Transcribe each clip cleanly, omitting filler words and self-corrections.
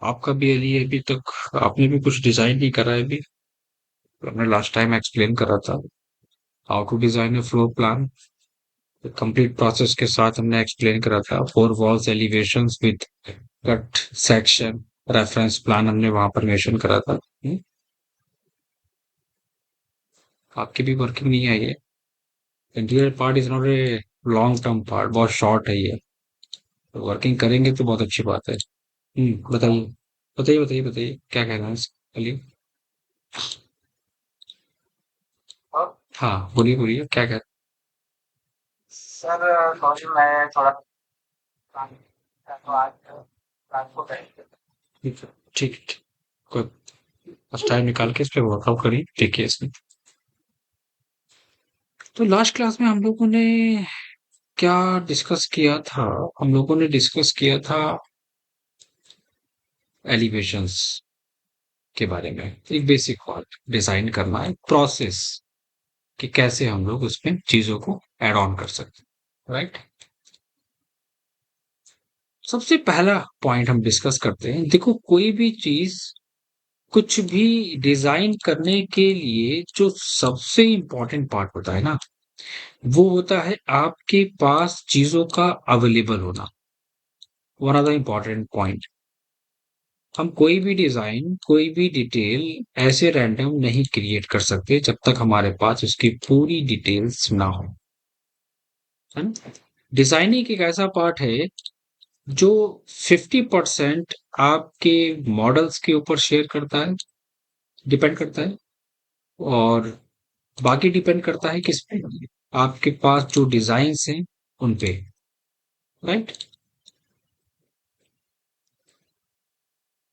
आपका भी यही है अभी तक। आपने भी कुछ डिजाइन नहीं करा है अभी। हमने लास्ट टाइम एक्सप्लेन करा था how to design a floor plan. Complete process के साथ हमने एक्सप्लेन करा था। Four walls elevations with cut section reference plan हमने वहां पर मेंशन करा था। आपकी भी वर्किंग नहीं है ये। Interior part is not a long term part, बहुत शॉर्ट है ये। वर्किंग करेंगे तो बहुत अच्छी बात है। बताइए बताइए बताइए बताइए क्या कहना है चलिए। हाँ बोलिए बोलिए क्या कह। सर सॉरी मैं थोड़ा काम था तो आज रात को करेंगे। ठीक है ठीक है, कोई बस टाइम निकाल के इस पे वर्कआउट करिए, देखिए इसमें। तो लास्ट क्लास में हम लोगों ने क्या डिस्कस किया था। हम लोगों ने डिस्कस किया था एलिवेशंस के बारे में। एक बेसिक पार्ट डिजाइन करना, एक प्रोसेस कि कैसे हम लोग उसमें चीजों को ऐड ऑन कर सकते हैं, राइट। सबसे पहला पॉइंट हम डिस्कस करते हैं। देखो कोई भी चीज, कुछ भी डिजाइन करने के लिए जो सबसे इंपॉर्टेंट पार्ट होता है ना, वो होता है आपके पास चीजों का अवेलेबल होना। One of the important point. हम कोई भी डिजाइन, कोई भी डिटेल ऐसे रैंडम नहीं क्रिएट कर सकते जब तक हमारे पास उसकी पूरी डिटेल्स ना हो, है ना। डिजाइनिंग एक ऐसा पार्ट है जो 50% आपके मॉडल्स के ऊपर शेयर करता है, डिपेंड करता है। और बाकी डिपेंड करता है किस पे, आपके पास जो डिजाइन्स हैं उन पे, राइट।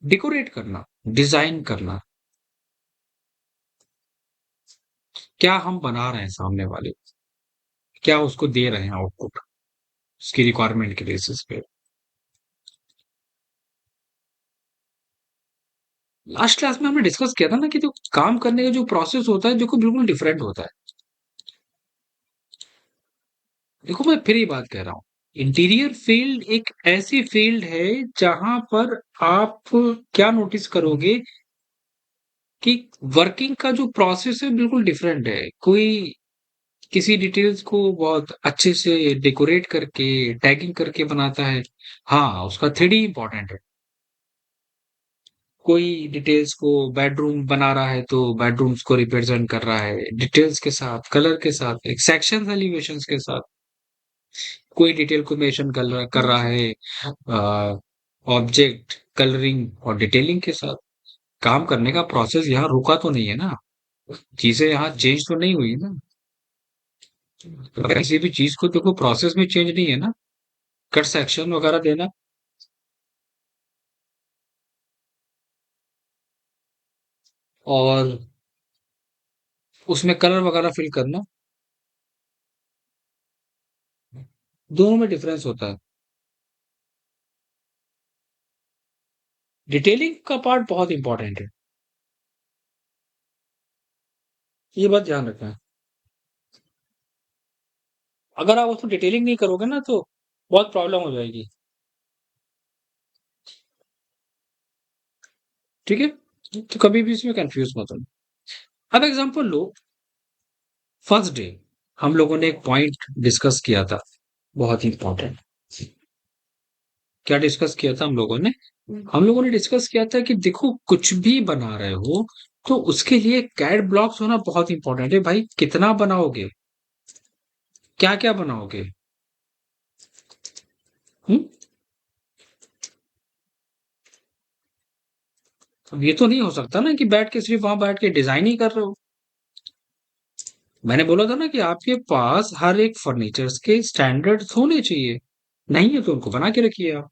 डेकोरेट करना, डिजाइन करना, क्या हम बना रहे हैं सामने वाले को, क्या उसको दे रहे हैं आउटपुट, उसकी रिक्वायरमेंट के बेसिस पे। लास्ट क्लास में हमने डिस्कस किया था ना कि जो काम करने का जो प्रोसेस होता है देखो बिल्कुल डिफरेंट होता है। देखो मैं फिर ये बात कह रहा हूँ, इंटीरियर फील्ड एक ऐसी फील्ड है जहां पर आप क्या नोटिस करोगे कि वर्किंग का जो प्रोसेस है बिल्कुल डिफरेंट है। कोई किसी डिटेल्स को बहुत अच्छे से डेकोरेट करके, टैगिंग करके बनाता है। हाँ, उसका 3D इंपॉर्टेंट है। कोई डिटेल्स को बेडरूम बना रहा है तो बेडरूम्स को रिप्रेजेंट कर रहा है डिटेल्स के साथ, कलर के साथ, एक सेक्शन एलिवेशंस के साथ। कोई डिटेल को मेंशन कर रहा है ऑब्जेक्ट कलरिंग और डिटेलिंग के साथ। काम करने का प्रोसेस यहाँ रुका तो नहीं है ना, चीजें यहाँ चेंज तो नहीं हुई ना। अगर किसी भी चीज को देखो प्रोसेस में चेंज नहीं है ना, कट सेक्शन वगैरह देना और उसमें कलर वगैरह फिल करना, दोनों में डिफरेंस होता है। डिटेलिंग का पार्ट बहुत इंपॉर्टेंट है, ये बात ध्यान रखना। अगर आप उसको डिटेलिंग नहीं करोगे ना तो बहुत प्रॉब्लम हो जाएगी, ठीक है। तो कभी भी इसमें कंफ्यूज मत होना। अब एग्जांपल लो, फर्स्ट डे हम लोगों ने एक पॉइंट डिस्कस किया था, बहुत इंपॉर्टेंट। क्या डिस्कस किया था हम लोगों ने? हम लोगों ने डिस्कस किया था कि देखो कुछ भी बना रहे हो तो उसके लिए कैड ब्लॉक्स होना बहुत इंपॉर्टेंट है। भाई कितना बनाओगे, क्या क्या बनाओगे? हम्म? अब ये तो नहीं हो सकता ना कि बैठ के सिर्फ वहां बैठ के डिजाइन ही कर रहे हो। मैंने बोला था ना कि आपके पास हर एक फर्नीचर्स के स्टैंडर्ड्स होने चाहिए। नहीं है तो उनको बना के रखिए आप।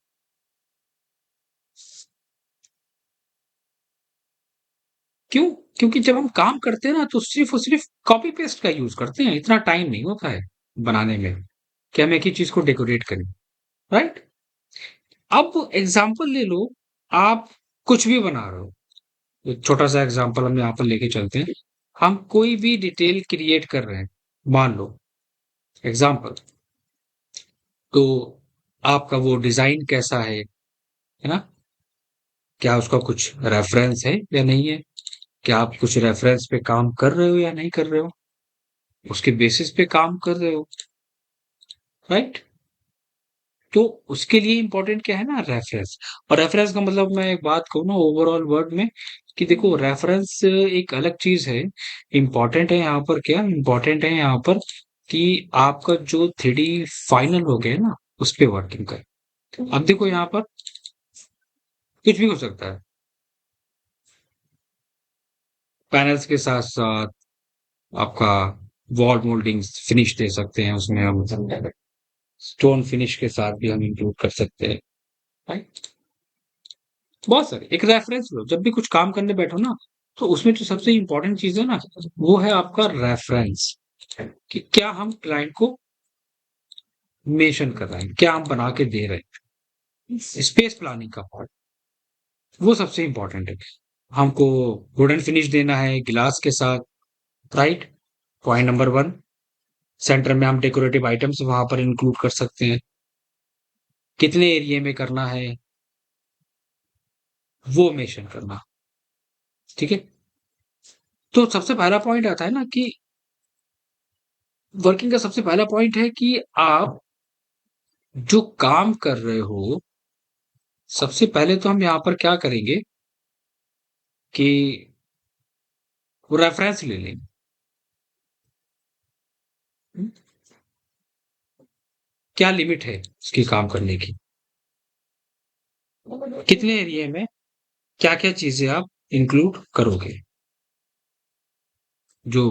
क्यों? क्योंकि जब हम काम करते हैं ना तो सिर्फ और सिर्फ कॉपी पेस्ट का यूज करते हैं, इतना टाइम नहीं होता है बनाने में कि हम एक ही चीज को डेकोरेट करें, राइट। अब एग्जाम्पल ले लो, आप कुछ भी बना रहे हो। एक छोटा सा एग्जाम्पल हम यहाँ पर लेके चलते हैं। हम कोई भी डिटेल क्रिएट कर रहे हैं, मान लो एग्जाम्पल। तो आपका वो डिजाइन कैसा है ना। क्या उसका कुछ रेफरेंस है या नहीं है? क्या आप कुछ रेफरेंस पे काम कर रहे हो या नहीं कर रहे हो? उसके बेसिस पे काम कर रहे हो, राइट? तो उसके लिए इंपॉर्टेंट क्या है ना, रेफरेंस। और रेफरेंस का मतलब मैं एक बात कहूँ ना ओवरऑल वर्ड में, कि देखो रेफरेंस एक अलग चीज है। इंपॉर्टेंट है यहाँ पर, क्या इंपॉर्टेंट है यहाँ पर, कि आपका जो 3D फाइनल हो गया ना, उस पे वर्किंग कर। अब देखो यहाँ पर कुछ भी हो सकता है। पैनल्स के साथ साथ आपका वॉल मोल्डिंग्स फिनिश दे सकते हैं उसमें हम, स्टोन फिनिश के साथ भी हम इंक्लूड कर सकते हैं, राइट? बहुत सारे एक रेफरेंस लो जब भी कुछ काम करने बैठो ना, तो उसमें जो सबसे इंपॉर्टेंट चीज है ना, वो है आपका रेफरेंस। कि क्या हम क्लाइंट को मेंशन कर रहे हैं, क्या हम बना के दे रहे हैं। स्पेस प्लानिंग का पार्ट वो सबसे इंपॉर्टेंट है। हमको वुडन फिनिश देना है गिलास के साथ, right? Point number one. Centre में हम डेकोरेटिव आइटम्स वहां पर इंक्लूड कर सकते हैं। कितने एरिया में करना है वो मेंशन करना, ठीक है? तो सबसे पहला पॉइंट आता है ना कि वर्किंग का सबसे पहला पॉइंट है कि आप जो काम कर रहे हो, सबसे पहले तो हम यहाँ पर क्या करेंगे कि वो रेफरेंस ले लेंगे। हम्म, क्या लिमिट है उसकी काम करने की, कितने एरिया में क्या क्या चीजें आप इंक्लूड करोगे, जो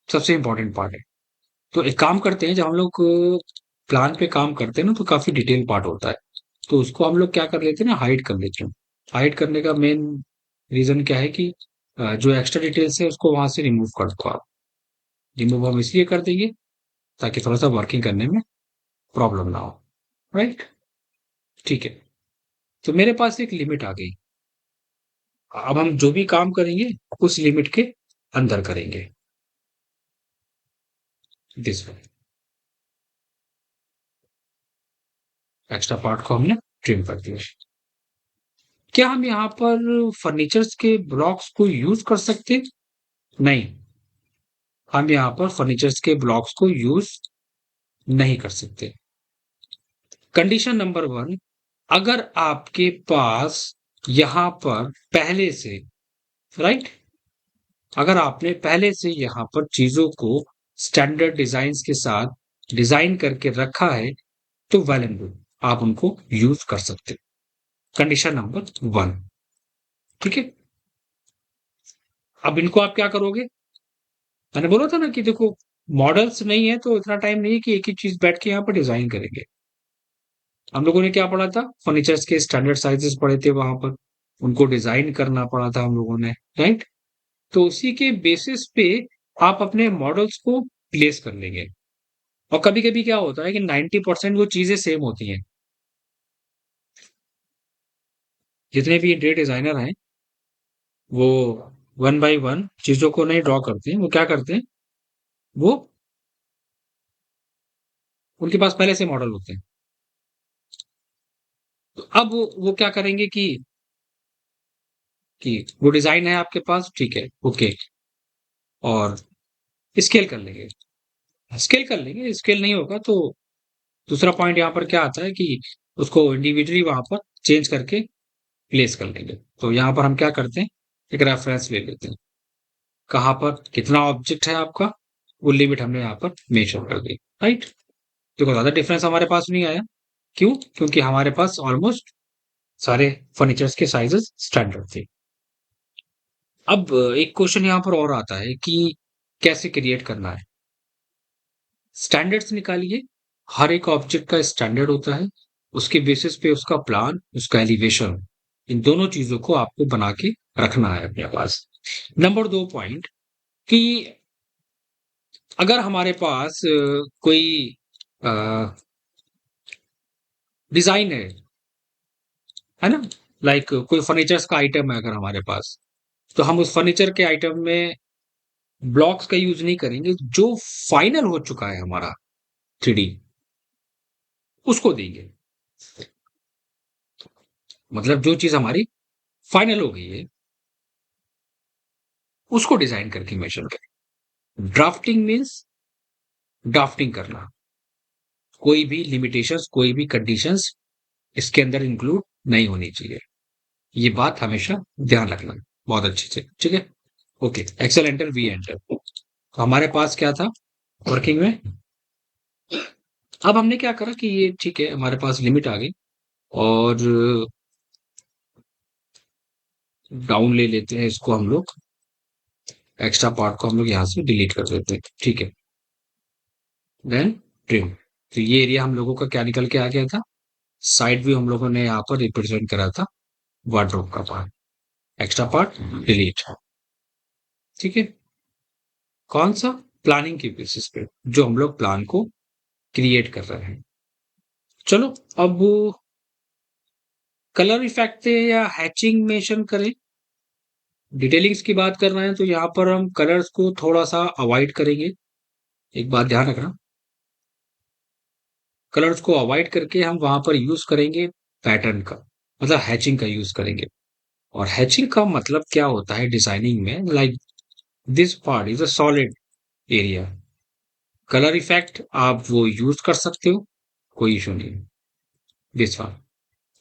सबसे इंपॉर्टेंट पार्ट है। तो एक काम करते हैं, जब हम लोग प्लान पे काम करते हैं ना, तो काफी डिटेल पार्ट होता है। तो उसको हम लोग क्या कर लेते हैं ना, हाइड कर लेते हैं। हाइड करने का मेन रीजन क्या है कि जो एक्स्ट्रा डिटेल्स है उसको वहां से रिमूव कर दो आप। रिमूव हम इसलिए कर देंगे ताकि थोड़ा सा वर्किंग करने में प्रॉब्लम ना हो, राइट? ठीक है। तो मेरे पास एक लिमिट आ गई। अब हम जो भी काम करेंगे उस लिमिट के अंदर करेंगे, दिस वे। एक्स्ट्रा पार्ट को हमने ट्रिम कर दिया। क्या हम यहाँ पर फर्नीचर्स के ब्लॉक्स को यूज कर सकते हैं? नहीं, हम यहाँ पर फर्नीचर्स के ब्लॉक्स को यूज नहीं कर सकते। कंडीशन नंबर वन, अगर आपके पास यहाँ पर पहले से, राइट, अगर आपने पहले से यहाँ पर चीजों को स्टैंडर्ड डिजाइन के साथ डिजाइन करके रखा है, तो वेल एंड गुड, आप उनको यूज कर सकते हैं। कंडीशन नंबर वन, ठीक है? अब इनको आप क्या करोगे? मैंने बोला था ना कि देखो, मॉडल्स नहीं है तो इतना टाइम नहीं है कि एक ही चीज बैठ के यहाँ पर डिजाइन करेंगे। हम लोगों ने क्या पढ़ा था, फर्नीचर्स के स्टैंडर्ड साइजेस पढ़े थे वहां पर, उनको डिजाइन करना पड़ा था हम लोगों ने, राइट? तो उसी के बेसिस पे आप अपने मॉडल्स को प्लेस कर लेंगे। और कभी कभी क्या होता है कि 90% वो चीजें सेम होती हैं। जितने भी इंटीरियर डिजाइनर हैं, वो वन बाय वन चीजों को नहीं ड्रॉ करते हैं। वो क्या करते हैं, वो उनके पास पहले से मॉडल होते हैं। तो अब वो क्या करेंगे कि वो डिजाइन है आपके पास, ठीक है, ओके, और स्केल कर लेंगे। स्केल कर लेंगे, स्केल नहीं होगा तो दूसरा पॉइंट यहाँ पर क्या आता है कि उसको इंडिविजुअली वहां पर चेंज करके प्लेस कर लेंगे। तो यहाँ पर हम क्या करते हैं, एक रेफरेंस ले लेते हैं, कहाँ पर कितना ऑब्जेक्ट है आपका, वो लिमिट हमने यहाँ पर मेंशन कर दी, राइट? देखो ज्यादा डिफरेंस हमारे पास नहीं आया। क्यों? क्योंकि हमारे पास ऑलमोस्ट सारे फर्नीचर्स के साइजेस स्टैंडर्ड थे। अब एक क्वेश्चन यहाँ पर और आता है कि कैसे क्रिएट करना है। स्टैंडर्ड्स निकालिए। हर एक ऑब्जेक्ट का स्टैंडर्ड होता है, उसके बेसिस पे उसका प्लान, उसका एलिवेशन, इन दोनों चीजों को आपको बना के रखना है अपने पास। नंबर दो पॉइंट, कि अगर हमारे पास कोई डिजाइन है ना, लाइक कोई फर्नीचर्स का आइटम है अगर हमारे पास, तो हम उस फर्नीचर के आइटम में ब्लॉक्स का यूज नहीं करेंगे। जो फाइनल हो चुका है हमारा 3D, उसको देंगे। मतलब जो चीज हमारी फाइनल हो गई है उसको डिजाइन करके मेंशन करें। ड्राफ्टिंग मीन्स ड्राफ्टिंग करना, कोई भी लिमिटेशंस, कोई भी कंडीशंस इसके अंदर इंक्लूड नहीं होनी चाहिए। ये बात हमेशा ध्यान रखना बहुत अच्छे से, ठीक है। Okay, Excel enter, V enter. तो हमारे पास क्या था वर्किंग में। अब हमने क्या करा कि ये ठीक है, हमारे पास लिमिट आ गई, और डाउन ले लेते हैं इसको हम लोग, एक्स्ट्रा पार्ट को हम लोग यहाँ से डिलीट कर देते हैं, ठीक है। Then trim. तो ये एरिया हम लोगों का क्या निकल के आ गया था, साइड व्यू हम लोगों ने यहाँ पर रिप्रेजेंट करा था वार्डरोब का पार्ट, एक्स्ट्रा पार्ट डिलीट, ठीक है। कौन सा, प्लानिंग के बेसिस पे जो हम लोग प्लान को क्रिएट कर रहे हैं। चलो अब वो कलर इफेक्ट थे या हैचिंग मेंशन करें, डिटेलिंग्स की बात कर रहे हैं तो यहाँ पर हम कलर्स को थोड़ा सा अवॉइड करेंगे। एक बात ध्यान रखना, कलर्स को अवॉइड करके हम वहां पर यूज करेंगे पैटर्न का, मतलब हैचिंग का यूज करेंगे। और हैचिंग का मतलब क्या होता है डिजाइनिंग में, like this part is a solid area, colour effect आप वो यूज कर सकते हो, कोई इशू नहीं, दिस वन।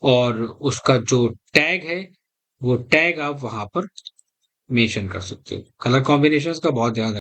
और उसका जो टैग है वो टैग आप वहां पर मेंशन कर सकते हो। कलर कॉम्बिनेशंस का बहुत ध्यान